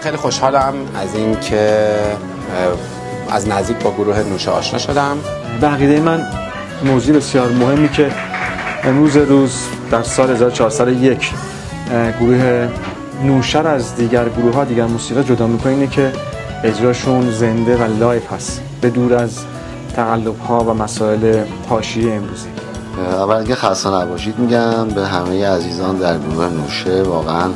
خیلی خوشحالم از این که از نزدیک با گروه نوشه آشنا شدم. به عقیده من موضوع بسیار مهمی که امروز روز در سال 1401 گروه نوشه از دیگر گروه ها دیگر موسیقی جدا میکنه اینه که اجراشون زنده و لایف هست، به دور از تقلب ها و مسائل حاشیه امروزی. اول اینکه خسته نباشید میگم به همه عزیزان در گروه نوشه. واقعا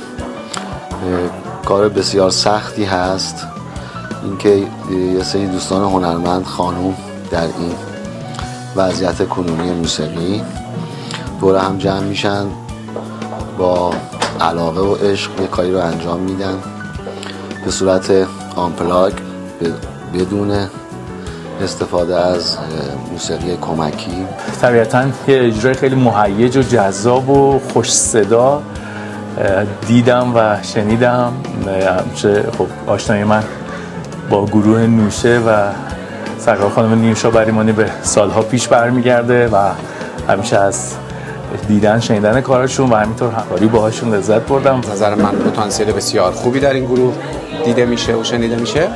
کار بسیار سختی هست اینکه یه سری دوستان هنرمند خانوم در این وضعیت کنونی موسیقی دور هم جمع میشن، با علاقه و عشق یه کاری رو انجام میدن به صورت آنپلاگ، بدون استفاده از موسیقی کمکی. طبیعتاً یه اجرای خیلی مهیج و جذاب و خوش صدا دیدم و شنیدم. همیشه خب آشنایی من با گروه نوشه و سرکار خانم نیوشا بریمانی به سالها پیش برمیگرده و همیشه از دیدن شنیدن کارشون و همینطور همکاری باهاشون لذت بردم. نظر من پتانسیل بسیار خوبی در این گروه دیده میشه و شنیده میشه.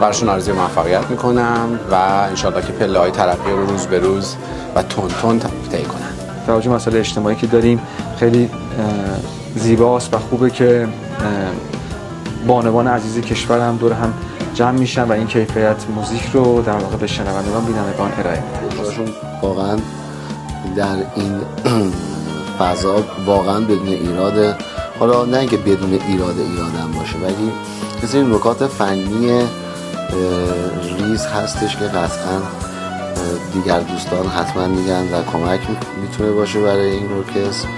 براشون آرزوی موفقیت میکنم و انشالله که پله‌های ترقی رو روز به روز و تون تون طی کنن. توجه مسئله اجتماعی که داریم خیلی زیباست و خوبه که بانوان عزیز کشور هم دور هم جمع میشن و این کیفیت موزیک رو در واقع به شنوندگان بینندگان ارائه میدن. خودشون واقعا در این فضا واقعا بدون ایراد، حالا نه اینکه بدون ایرادم باشه، ولی یه سری نکات فنی ریز هستش که قطعا دیگر دوستان حتما میگن و کمک میتونه باشه برای این ارکستر.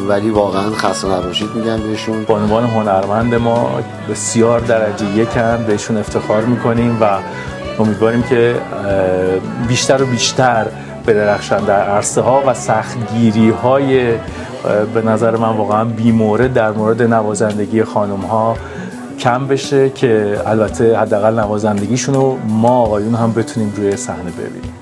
ولی واقعا خسته نباشید میگم بهشون. بانوان هنرمند ما بسیار درجه یکن، بهشون افتخار میکنیم و امیدواریم که بیشتر و بیشتر بدرخشن در عرصه ها و سختگیری های به نظر من واقعا بی‌مورد در مورد نوازندگی خانم ها کم بشه، که البته حداقل نوازندگیشون رو ما آقایون هم بتونیم روی صحنه ببینیم.